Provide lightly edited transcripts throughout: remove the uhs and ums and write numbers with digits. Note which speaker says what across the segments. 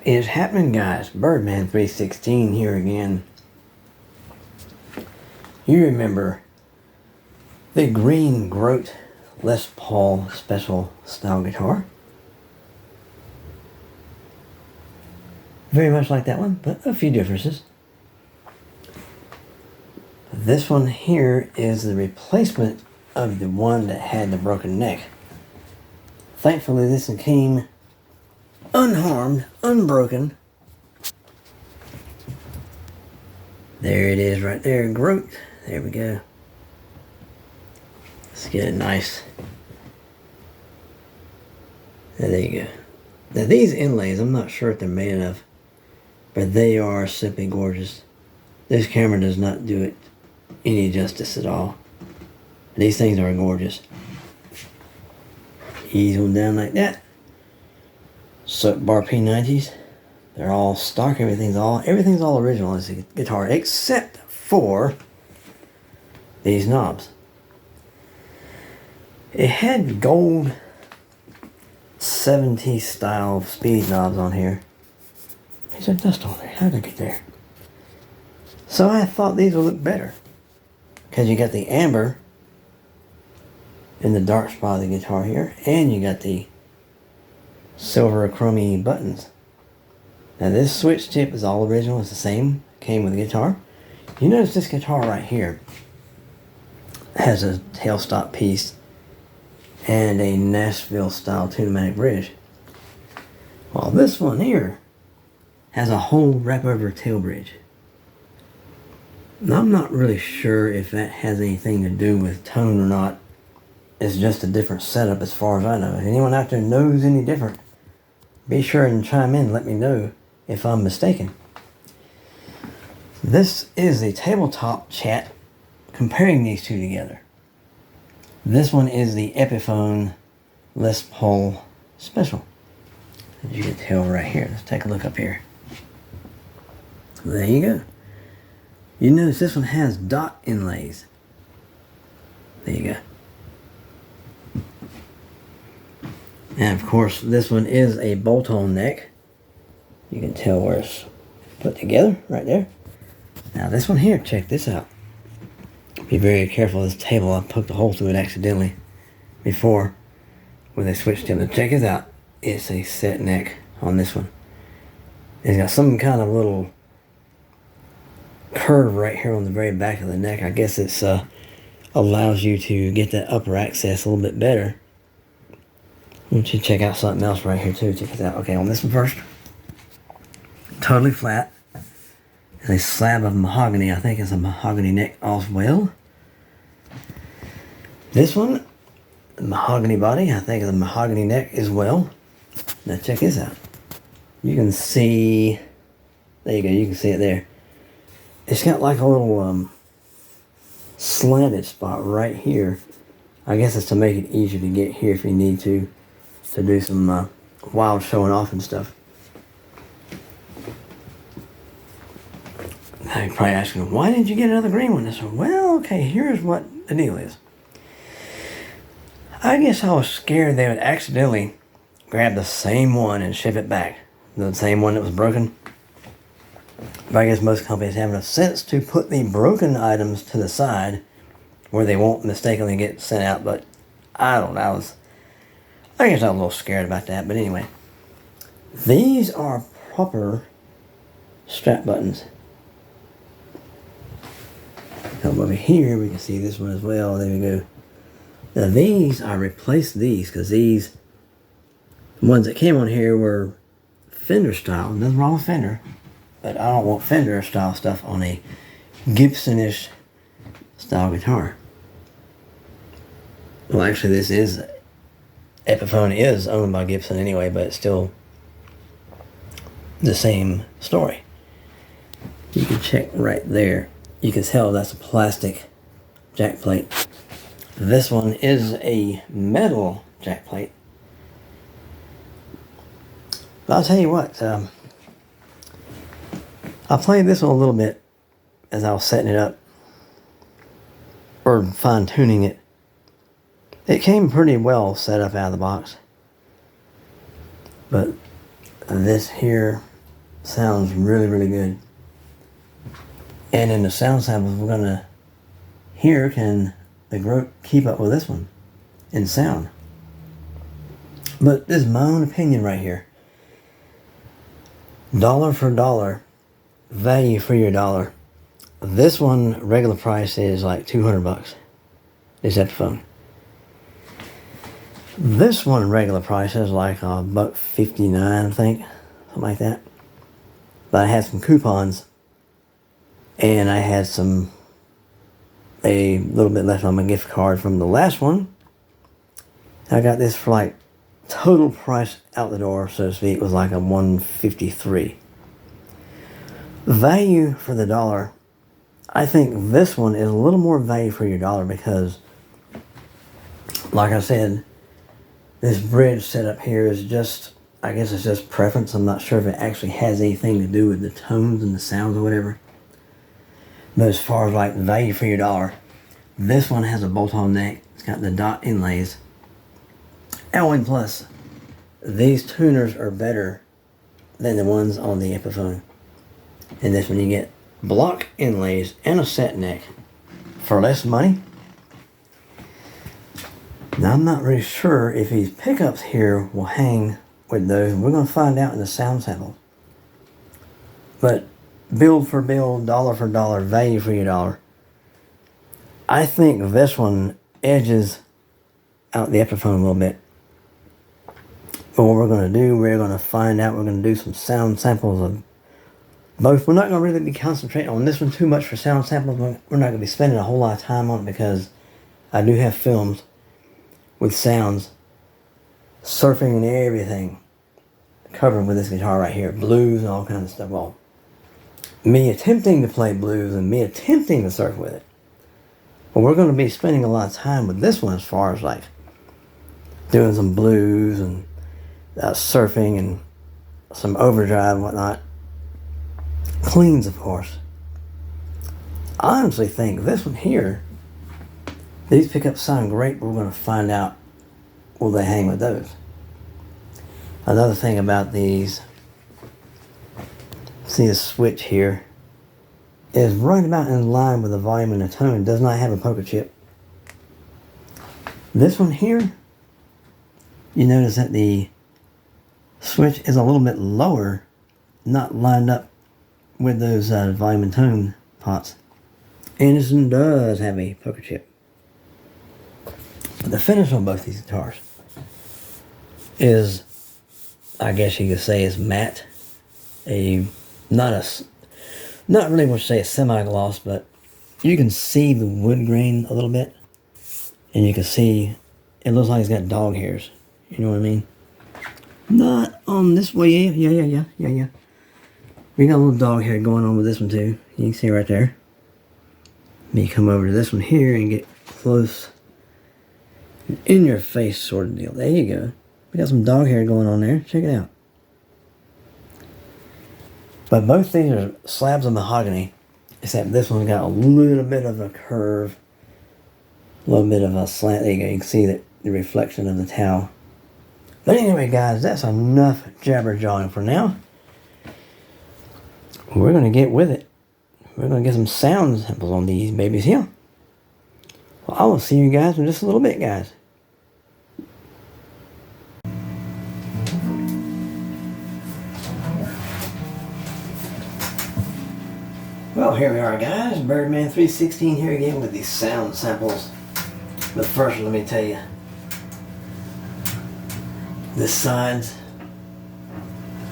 Speaker 1: What is happening, guys? Birdman316 here again. You remember the green Grote Les Paul special style guitar? Very much like that one, but a few differences. This one here is the replacement of the one that had the broken neck. Thankfully, this one came unharmed, unbroken. There it is right there, Grote. There we go. Let's get it nice. There you go. Now these inlays, I'm not sure what they're made of, but they are simply gorgeous. This camera does not do it any justice at all. These things are gorgeous. Ease them down like that. Soap bar P90s. They're all stock. Everything's all original in this guitar except for these knobs. It had gold 70s style speed knobs on here. There's a dust on there. How did I get there? So I thought these would look better, because you got the amber in the dark spot of the guitar here, and you got the silver chromy buttons. Now this switch tip is all original. It's the same. Came with the guitar. You notice this guitar right here has a tailstop piece and a Nashville style tunematic bridge. While this one here has a whole wrap over tail bridge. Now I'm not really sure if that has anything to do with tone or not. It's just a different setup as far as I know. If anyone out there knows any different, be sure and chime in and let me know if I'm mistaken. This is a tabletop chat comparing these two together. This one is the Epiphone Les Paul Special. As you can tell right here. Let's take a look up here. There you go. You notice this one has dot inlays. There you go. And of course, this one is a bolt-on neck. You can tell where it's put together right there. Now this one here, check this out. Be very careful of this table. I poked a hole through it accidentally before when they switched it. But check this out. It's a set neck on this one. It's got some kind of little curve right here on the very back of the neck. I guess it's allows you to get that upper access a little bit better. Why don't you check out something else right here too? Check this out. Okay, on this one first. Totally flat. And a slab of mahogany. I think it's a mahogany neck as well. This one, the mahogany body. I think it's a mahogany neck as well. Now check this out. You can see, there you go, you can see it there. It's got like a little slanted spot right here. I guess it's to make it easier to get here if you need to do some wild showing off and stuff. Now you're probably asking, why didn't you get another green one? I said, well, okay, here's what the deal is. I guess I was scared they would accidentally grab the same one and ship it back. The same one that was broken. But I guess most companies have enough sense to put the broken items to the side where they won't mistakenly get sent out. But I don't know. I guess I was a little scared about that. But anyway, these are proper strap buttons. Come over here, we can see this one as well. There we go. Now these, I replaced these because these ones that came on here were Fender style. Nothing wrong with Fender, but I don't want Fender style stuff on a Gibson-ish style guitar. Well, actually, this is Epiphone is owned by Gibson anyway, but it's still the same story. You can check right there. You can tell that's a plastic jack plate. This one is a metal jack plate. But I'll tell you what, I played this one a little bit as I was setting it up, or fine-tuning it. It came pretty well set up out of the box. But this here Sounds really, really good. And in the sound samples we're gonna hear, can the grote keep up with this one in sound? But this is my own opinion right here. Dollar for dollar, value for your dollar. This one, regular price is like $200. This epiphone. This one, regular price is like $1.59, I think, something like that. But I had some coupons, and I had a little bit left on my gift card from the last one. I got this for like total price out the door, so to speak, was like a $153. Value for the dollar. I think this one is a little more value for your dollar because, like I said, this bridge setup here is just, I guess it's just preference. I'm not sure if it actually has anything to do with the tones and the sounds or whatever. But as far as like value for your dollar, this one has a bolt-on neck. It's got the dot inlays. And plus, these tuners are better than the ones on the epiphone. And this one you get block inlays and a set neck for less money. Now I'm not really sure if these pickups here will hang with those. We're going to find out in the sound sample. But build for build, dollar for dollar, value for your dollar. I think this one edges out the epiphone a little bit. But what we're going to do, we're going to find out, we're going to do some sound samples of both. We're not going to really be concentrating on this one too much for sound samples. We're not going to be spending a whole lot of time on it because I do have films with sounds, surfing and everything covered with this guitar right here. Blues and all kinds of stuff. Well, me attempting to play blues and me attempting to surf with it. But we're going to be spending a lot of time with this one as far as like doing some blues and surfing and some overdrive and whatnot. Cleans, of course. I honestly think this one here, these pickups sound great, but we're going to find out, will they hang with those? Another thing about these, see the switch here, is right about in line with the volume and the tone. It does not have a poker chip. This one here, you notice that the switch is a little bit lower, not lined up with those volume and tone pots. And this one does have a poker chip. But the finish on both these guitars is, I guess you could say, is matte. Not really what you say a semi-gloss, but you can see the wood grain a little bit. And you can see, it looks like it's got dog hairs. You know what I mean? Not on this way. Yeah. We got a little dog hair going on with this one too. You can see right there. Let me come over to this one here and get close. In your face sort of deal. There you go. We got some dog hair going on there. Check it out. But both these are slabs of mahogany, except this one's got a little bit of a curve, a little bit of a slant. There you go. You can see the reflection of the towel. But anyway, guys, that's enough jabber-jawing for now. We're going to get with it. We're going to get some sound samples on these babies here. Well, I will see you guys in just a little bit, guys. Well, here we are, guys. Birdman 316 here again with these sound samples. But first, let me tell you, the sides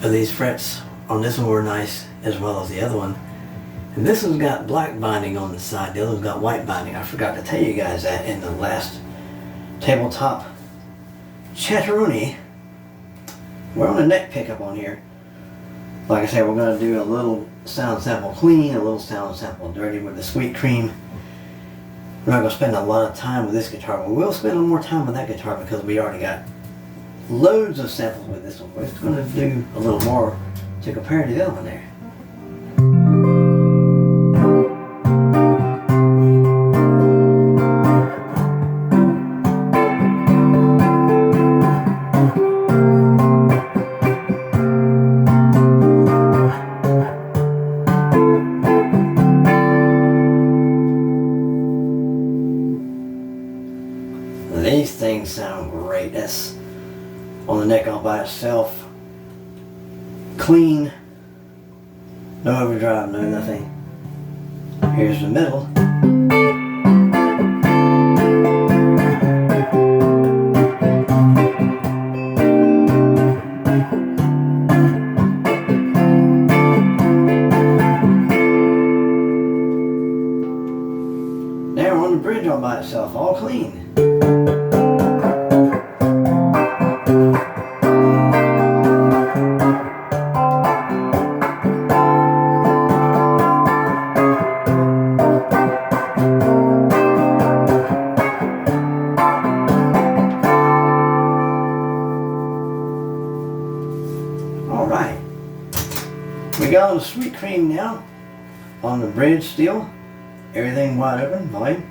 Speaker 1: of these frets on this one were nice, as well as the other one. And this one's got black binding on the side. The other one's got white binding. I forgot to tell you guys that in the last tabletop chatteroonie. We're on a neck pickup on here. Like I said, we're going to do a little sound sample clean, a little sound sample dirty with the sweet cream. We're not going to spend a lot of time with this guitar, but we'll spend a little more time with that guitar because we already got loads of samples with this one. We're just going to do a little more to compare to the other one there. on the neck all by itself. Clean. No overdrive, no nothing. Here's the middle. Now we're on the bridge all by itself, all clean. Alright, we got a little sweet cream now on the bridge still. Everything wide open, volume.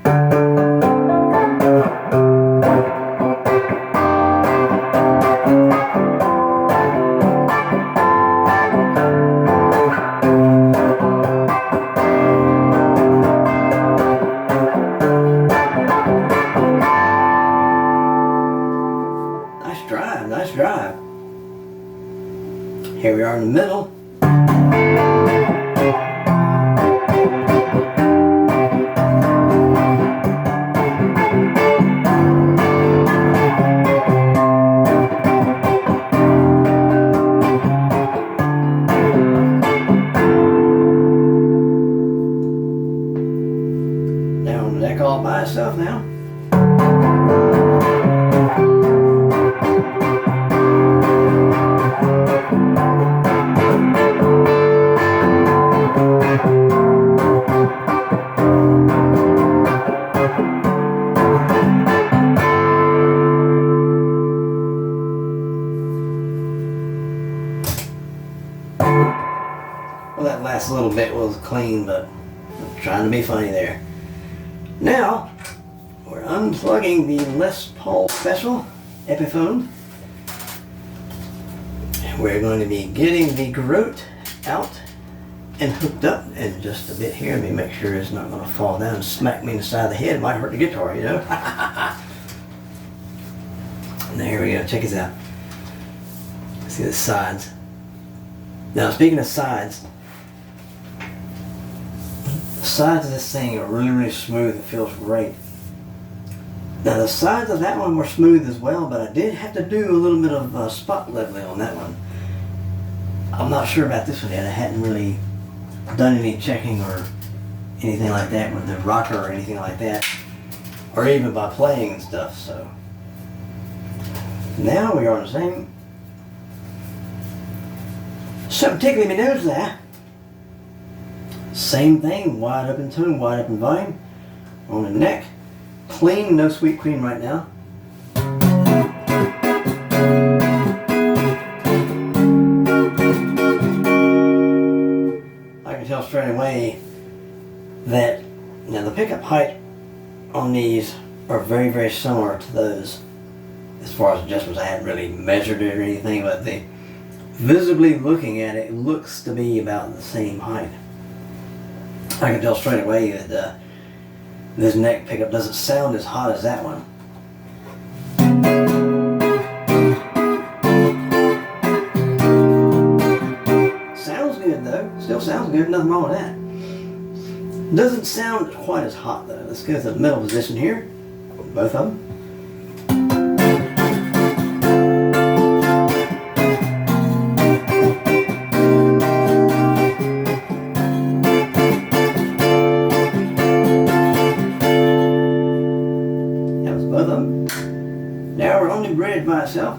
Speaker 1: Nice drive, nice drive. Here we are in the middle. Now on the deck all by itself now. Well, that last little bit was clean, but I'm trying to be funny there. Now, we're unplugging the Les Paul Special Epiphone. We're going to be getting the grote out and hooked up in just a bit here. Let me make sure it's not going to fall down and smack me in the side of the head. It might hurt the guitar, you know. And there we go. Check this out. See the sides. Now, speaking of sides, the sides of this thing are really, really smooth. It feels great. Now, the sides of that one were smooth as well, but I did have to do a little bit of spot leveling on that one. I'm not sure about this one yet. I hadn't really done any checking or anything like that with the rocker or anything like that, or even by playing and stuff. So now we are on the same. Something tickling me nose there. Same thing, wide open tone, wide open volume. On the neck, clean, no sweet cream right now. I can tell straight away that now the pickup height on these are very, very similar to those. As far as adjustments, I hadn't really measured it or anything, but visibly looking at it, it looks to be about the same height. I can tell straight away that this neck pickup doesn't sound as hot as that one. Sounds good though, still sounds good, nothing wrong with that. Doesn't sound quite as hot though. Let's go to the middle position here, both of them. Both of them. Now we're on the bridge by itself.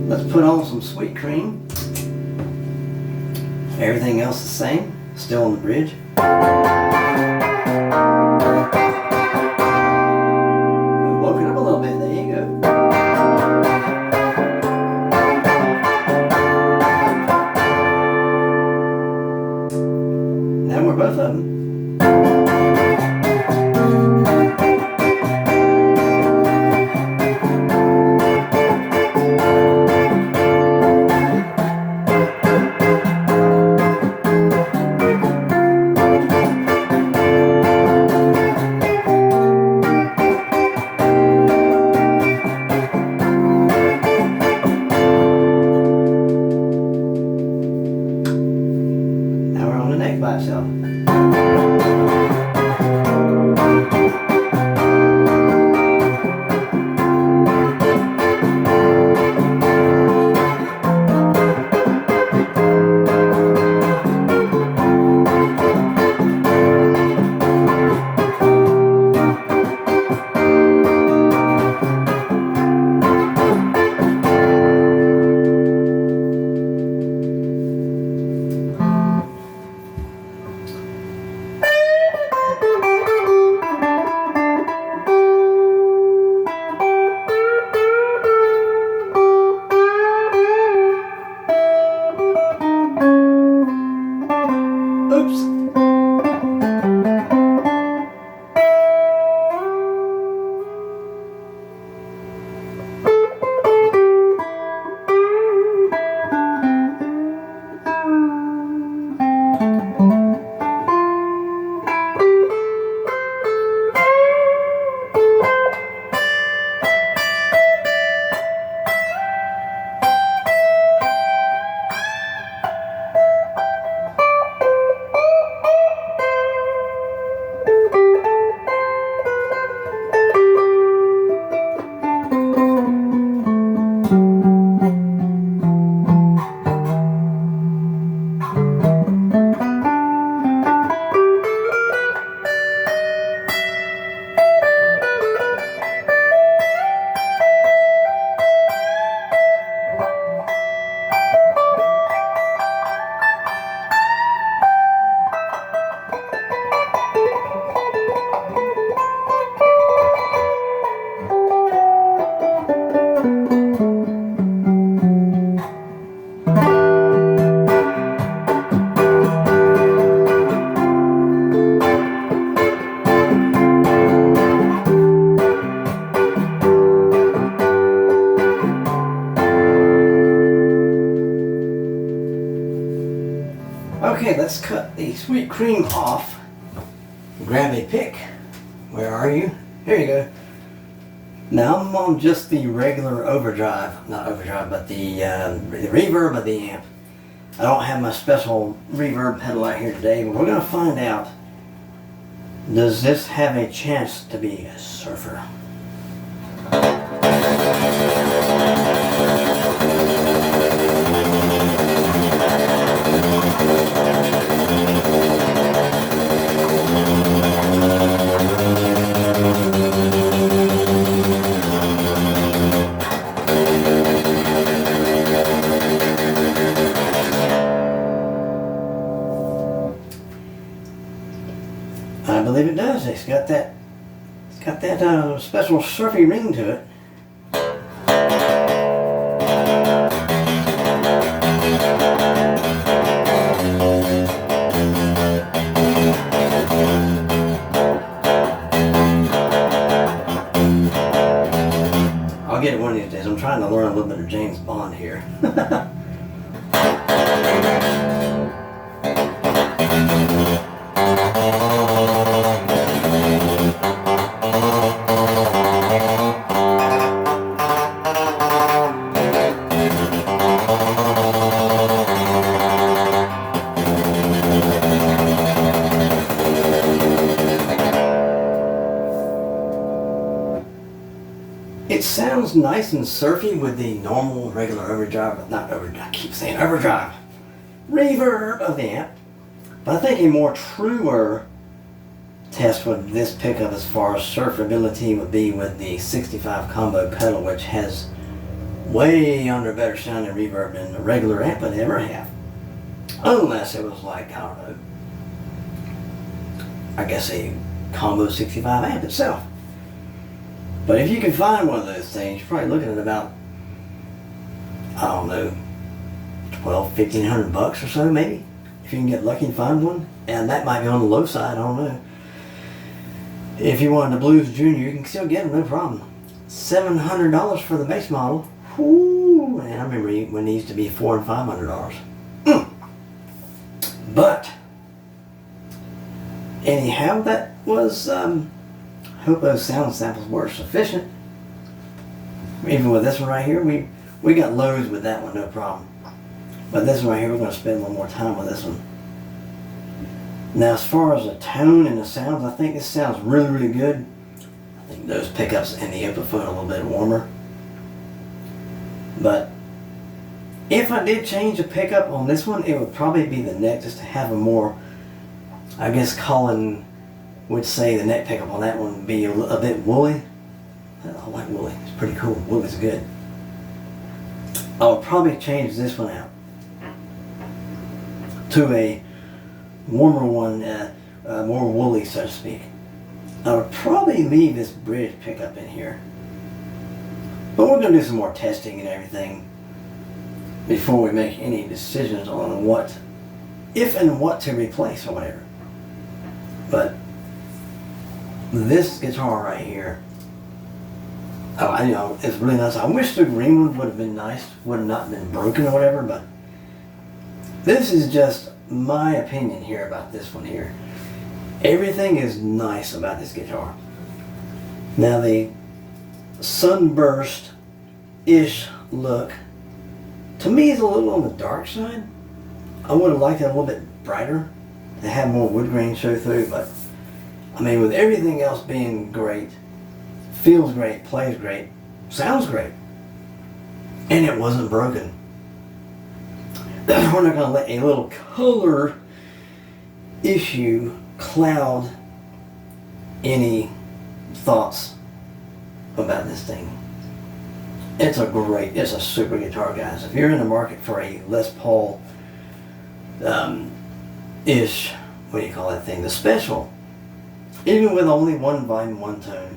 Speaker 1: Let's put on some sweet cream. Everything else the same, still on the bridge. Both of them. Okay, let's cut the sweet cream off. Grab a pick. Where are you? Here you go. Now I'm on just the regular overdrive, not overdrive, but the reverb of the amp. I don't have my special reverb pedal out here today, but we're going to find out, does this have a chance to be a surfer? I believe it does. It's got that special surfy ring to it. I'll get it one of these days. I'm trying to learn a little bit of James Bond here. It sounds nice and surfy with the normal regular overdrive, but not overdrive, I keep saying overdrive, reverb of the amp. But I think a more truer test with this pickup as far as surfability would be with the 65 combo pedal, which has way under better sounding reverb than the regular amp would ever have. Unless it was like, I don't know, I guess a combo 65 amp itself. But if you can find one of those things, you're probably looking at about, I don't know, $1,500 or so maybe, if you can get lucky and find one. And that might be on the low side, I don't know. If you wanted the Blues Junior, you can still get them, no problem. $700 for the base model. Whoo! And I remember when they used to be $400 and $500. But anyhow, that was, I hope those sound samples were sufficient. Even with this one right here, we got loads with that one, no problem. But this one right here, we're going to spend a little more time with this one. Now, as far as the tone and the sounds, I think this sounds really, really good. I think those pickups and the epiphone are a little bit warmer. But if I did change the pickup on this one, it would probably be the neck, just to have a more, I guess Colin would say the neck pickup on that one would be a bit woolly. I like woolly, it's pretty cool. Woolly's good. I'll probably change this one out to a warmer one, more woolly, so to speak. I would probably leave this bridge pickup in here. But we're going to do some more testing and everything before we make any decisions on what, if and what to replace or whatever. But this guitar right here, I know it's really nice. I wish the green one would have been nice, would have not been broken or whatever, but this is just my opinion here about this one here. Everything is nice about this guitar. Now the sunburst-ish look, to me, is a little on the dark side. I would have liked it a little bit brighter to have more wood grain show through, but I mean, with everything else being great, feels great, plays great, sounds great, and it wasn't broken. We're not going to let a little color issue cloud any thoughts about this thing. It's a super guitar, guys. If you're in the market for a Les Paul ish, what do you call that thing, the special, even with only one volume, one tone,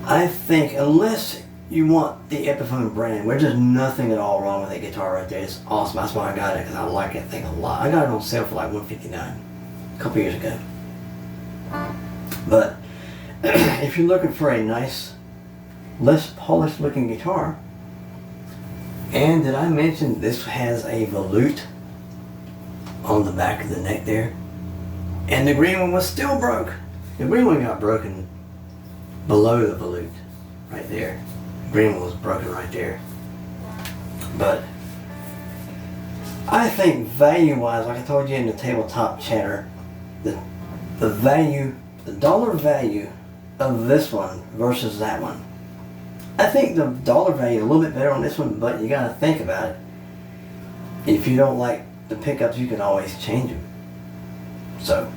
Speaker 1: I think, unless you want the Epiphone brand, which is nothing at all wrong with that guitar right there. It's awesome. That's why I got it, because I like that thing a lot. I got it on sale for like $159 a couple years ago. But if you're looking for a nice, less polished looking guitar, and did I mention this has a volute on the back of the neck there. And the green one was still broke. The green one got broken below the volute, right there. The green one was broken right there. But I think value-wise, like I told you in the tabletop chatter, the value, the dollar value of this one versus that one. I think the dollar value is a little bit better on this one, but you gotta think about it. If you don't like the pickups, you can always change them. So,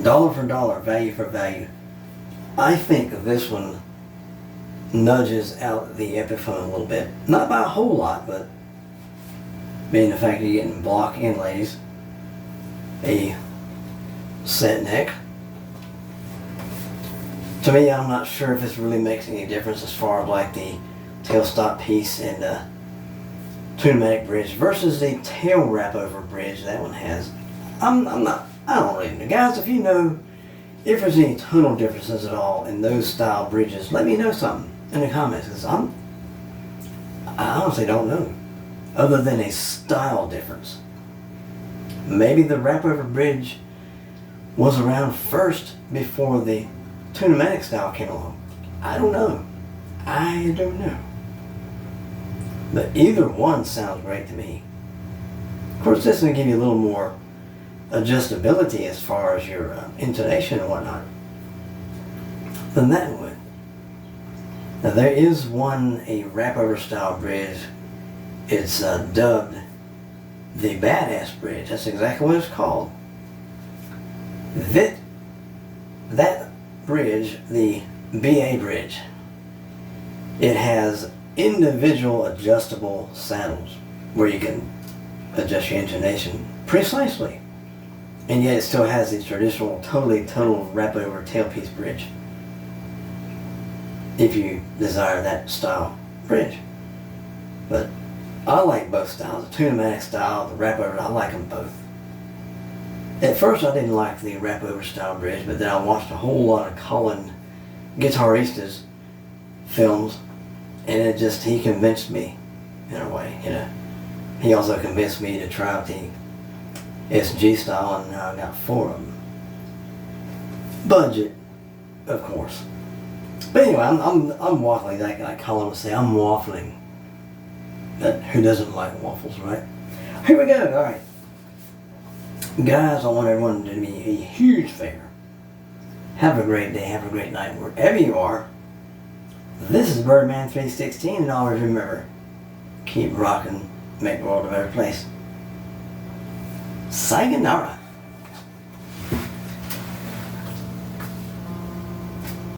Speaker 1: dollar for dollar, value for value. I think this one nudges out the Epiphone a little bit. Not by a whole lot, but being the fact that you're getting block inlays, a set neck. To me, I'm not sure if this really makes any difference as far as like the tailstop piece and the pneumatic bridge versus the tail wrap over bridge that one has. I don't really know. Guys, if you know if there's any tonal differences at all in those style bridges, let me know something in the comments, because I honestly don't know, other than a style difference. Maybe the wrap over bridge was around first before the pneumatic style came along. I don't know. But either one sounds great to me. Of course, this is going to give you a little more adjustability as far as your intonation and whatnot than that would. Now there is a wrap over style bridge. It's dubbed the Badass Bridge. That's exactly what it's called. That bridge, the BA bridge, it has individual adjustable saddles where you can adjust your intonation precisely, and yet it still has the traditional total wrap over tailpiece bridge if you desire that style bridge. But I like both styles, the pneumatic style, the wrap over. I like them both. At first I didn't like the wrap over style bridge, but then I watched a whole lot of Colin Guitaristas films, and he convinced me in a way, you know. He also convinced me to try out the SG style, and now I got 4 of them. Budget, of course. But anyway, I'm waffling, like Colin would say, I'm waffling. But who doesn't like waffles, right? Here we go, alright. Guys, I want everyone to do me a huge favor. Have a great day, have a great night, wherever you are. This is Birdman 316, and always remember, keep rocking, make the world a better place. Sayonara.